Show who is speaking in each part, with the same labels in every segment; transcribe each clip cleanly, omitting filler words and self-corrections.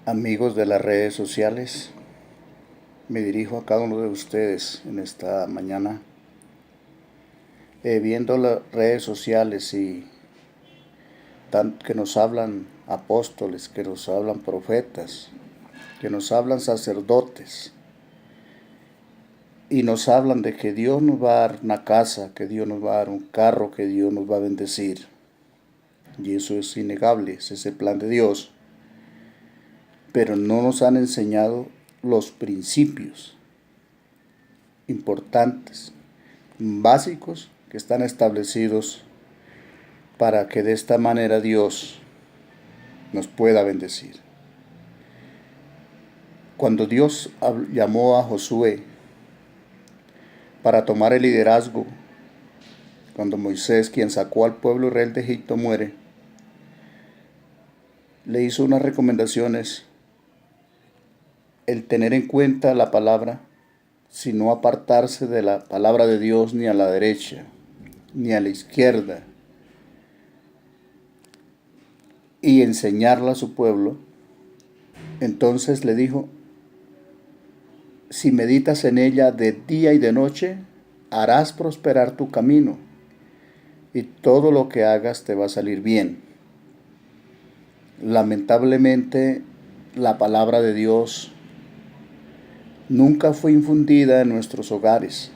Speaker 1: Amigos de las redes sociales, me dirijo a cada uno de ustedes en esta mañana, viendo las redes sociales y que nos hablan apóstoles, que nos hablan profetas, que nos hablan sacerdotes y nos hablan de que Dios nos va a dar una casa, que Dios nos va a dar un carro, que Dios nos va a bendecir. Y eso es innegable, ese es el plan de Dios. Pero no nos han enseñado los principios importantes, básicos, que están establecidos para que de esta manera Dios nos pueda bendecir. Cuando Dios llamó a Josué para tomar el liderazgo, cuando Moisés, quien sacó al pueblo Israel de Egipto, muere, le hizo unas recomendaciones: el tener en cuenta la palabra, sino apartarse de la palabra de Dios ni a la derecha, ni a la izquierda, y enseñarla a su pueblo. Entonces le dijo: si meditas en ella de día y de noche, harás prosperar tu camino, y todo lo que hagas te va a salir bien. Lamentablemente, la palabra de Dios nunca fue infundida en nuestros hogares.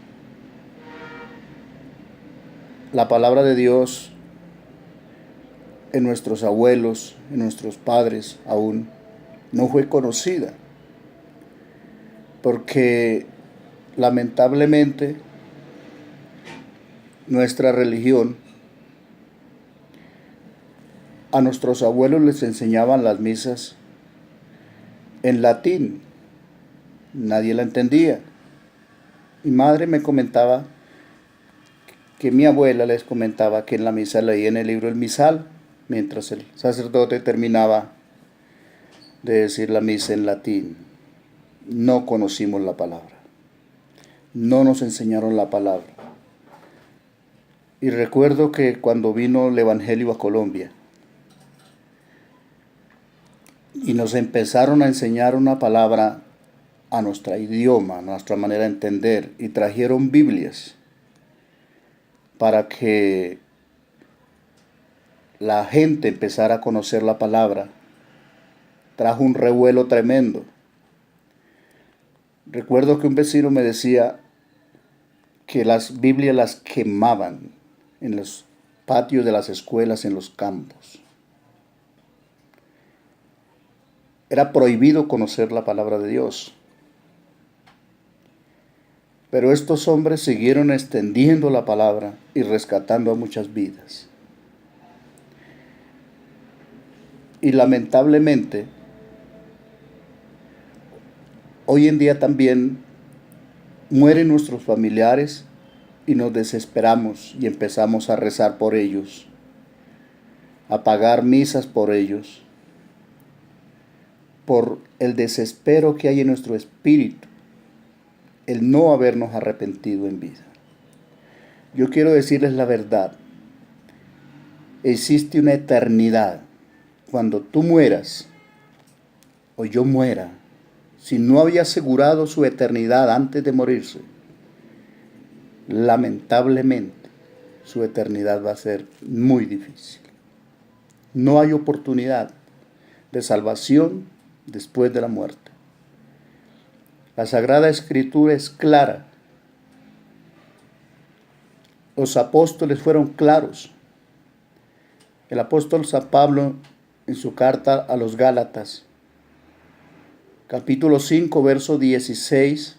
Speaker 1: La palabra de Dios en nuestros abuelos, en nuestros padres aún no fue conocida, porque lamentablemente nuestra religión, a nuestros abuelos les enseñaban las misas en latín, nadie la entendía. Mi madre me comentaba que mi abuela les comentaba que en la misa leía en el libro el misal, mientras el sacerdote terminaba de decir la misa en latín. No conocimos la palabra, no nos enseñaron la palabra. Y recuerdo que cuando vino el Evangelio a Colombia y nos empezaron a enseñar una palabra a nuestro idioma, a nuestra manera de entender, y trajeron Biblias para que la gente empezara a conocer la palabra, trajo un revuelo tremendo. Recuerdo que un vecino me decía que las Biblias las quemaban en los patios de las escuelas, en los campos. Era prohibido conocer la palabra de Dios. Pero estos hombres siguieron extendiendo la palabra y rescatando a muchas vidas. Y lamentablemente, hoy en día también mueren nuestros familiares y nos desesperamos y empezamos a rezar por ellos, a pagar misas por ellos, por el desespero que hay en nuestro espíritu, el no habernos arrepentido en vida. Yo quiero decirles la verdad. Existe una eternidad. Cuando tú mueras, o yo muera, si no había asegurado su eternidad antes de morirse, lamentablemente su eternidad va a ser muy difícil. No hay oportunidad de salvación después de la muerte. La Sagrada Escritura es clara. Los apóstoles fueron claros. El apóstol San Pablo, en su carta a los Gálatas, capítulo 5, verso 16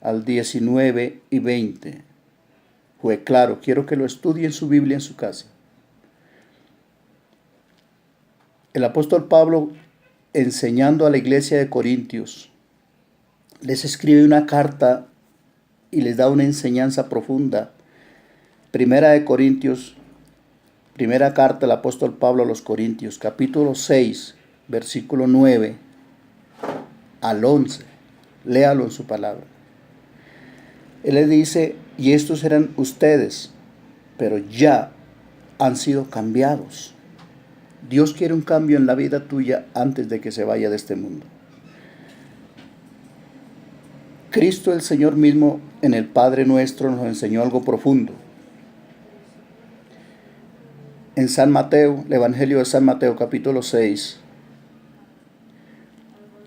Speaker 1: al 19 y 20, fue claro. Quiero que lo estudie en su Biblia en su casa. El apóstol Pablo, enseñando a la iglesia de Corintios, les escribe una carta y les da una enseñanza profunda. Primera de Corintios, primera carta del apóstol Pablo a los Corintios, capítulo 6, versículo 9 al 11. Léalo en su palabra. Él le dice: y estos eran ustedes, pero ya han sido cambiados. Dios quiere un cambio en la vida tuya antes de que se vaya de este mundo. Cristo el Señor mismo en el Padre Nuestro nos enseñó algo profundo. En San Mateo, el Evangelio de San Mateo capítulo 6,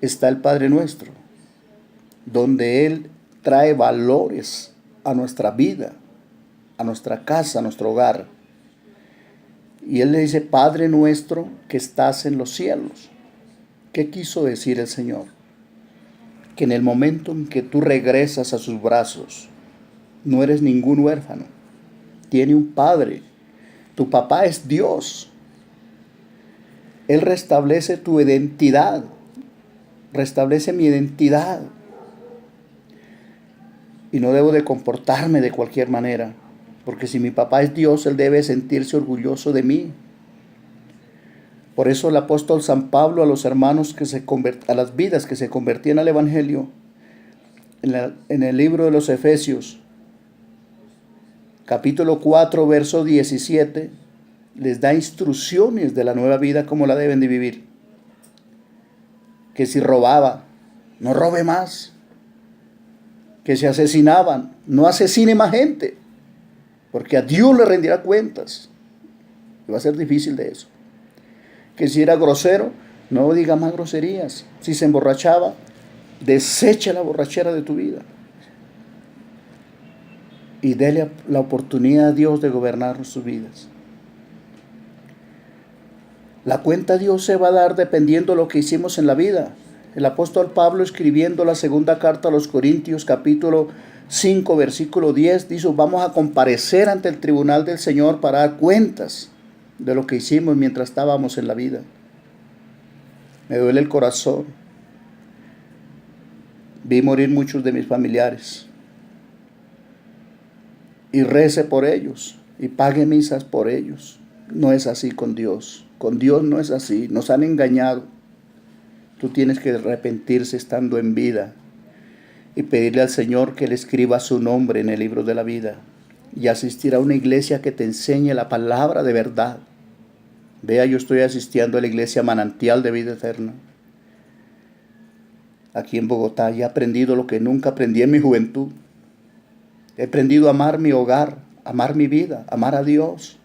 Speaker 1: está el Padre Nuestro, donde Él trae valores a nuestra vida, a nuestra casa, a nuestro hogar. Y Él le dice, Padre nuestro que estás en los cielos. ¿Qué quiso decir el Señor? Que en el momento en que tú regresas a sus brazos, no eres ningún huérfano. Tiene un Padre. Tu papá es Dios. Él restablece tu identidad. Restablece mi identidad. Y no debo de comportarme de cualquier manera. Porque si mi papá es Dios, Él debe sentirse orgulloso de mí. Por eso el apóstol San Pablo a los hermanos a las vidas que se convertían al Evangelio, en el libro de los Efesios, capítulo 4, verso 17, les da instrucciones de la nueva vida, cómo la deben de vivir. Que si robaba, no robe más. Que si asesinaban, no asesine más gente. Porque a Dios le rendirá cuentas. Y va a ser difícil de eso. Que si era grosero, no diga más groserías. Si se emborrachaba, desecha la borrachera de tu vida. Y dele la oportunidad a Dios de gobernar sus vidas. La cuenta a Dios se va a dar dependiendo de lo que hicimos en la vida. El apóstol Pablo, escribiendo la segunda carta a los Corintios, capítulo 5, versículo 10, dice, vamos a comparecer ante el tribunal del Señor para dar cuentas de lo que hicimos mientras estábamos en la vida. Me duele el corazón. Vi morir muchos de mis familiares. Y rece por ellos. Y pague misas por ellos. No es así con Dios. Con Dios no es así. Nos han engañado. Tú tienes que arrepentirse estando en vida. Y pedirle al Señor que le escriba su nombre en el libro de la vida. Y asistir a una iglesia que te enseñe la palabra de verdad. Vea, yo estoy asistiendo a la iglesia Manantial de Vida Eterna. Aquí en Bogotá y he aprendido lo que nunca aprendí en mi juventud. He aprendido a amar mi hogar, amar mi vida, amar a Dios.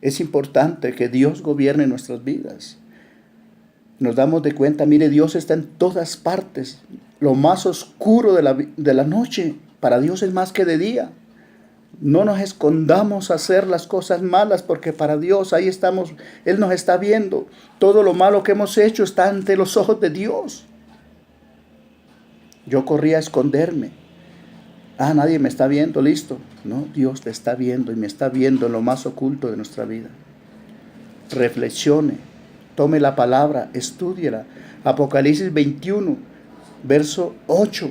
Speaker 1: Es importante que Dios gobierne nuestras vidas. Nos damos de cuenta, mire, Dios está en todas partes. Lo más oscuro de la noche, para Dios es más que de día. No nos escondamos a hacer las cosas malas, porque para Dios ahí estamos, Él nos está viendo. Todo lo malo que hemos hecho está ante los ojos de Dios. Yo corría a esconderme. Nadie me está viendo, listo. No, Dios te está viendo y me está viendo en lo más oculto de nuestra vida. Reflexione, tome la palabra, estúdiela. Apocalipsis 21, verso 8.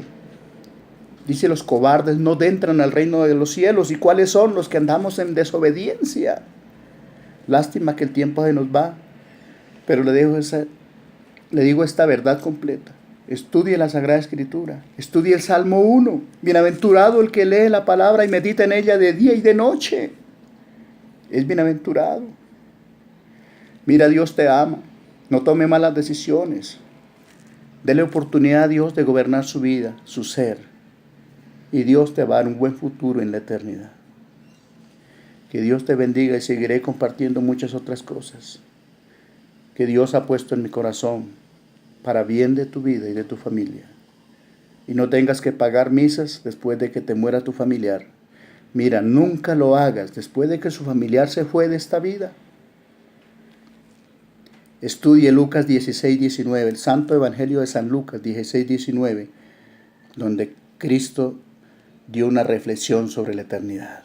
Speaker 1: Dice, los cobardes no entran al reino de los cielos. ¿Y cuáles son? Los que andamos en desobediencia. Lástima que el tiempo se nos va. Pero le digo esta verdad completa. Estudie la Sagrada Escritura. Estudie el Salmo 1. Bienaventurado el que lee la palabra y medita en ella de día y de noche. Es bienaventurado. Mira, Dios te ama. No tome malas decisiones. Dele oportunidad a Dios de gobernar su vida, su ser. Y Dios te va a dar un buen futuro en la eternidad. Que Dios te bendiga y seguiré compartiendo muchas otras cosas que Dios ha puesto en mi corazón para bien de tu vida y de tu familia. Y no tengas que pagar misas después de que te muera tu familiar. Mira, nunca lo hagas después de que su familiar se fue de esta vida. Estudie Lucas 16, 19, el Santo Evangelio de San Lucas 16, 19, donde Cristo dio una reflexión sobre la eternidad.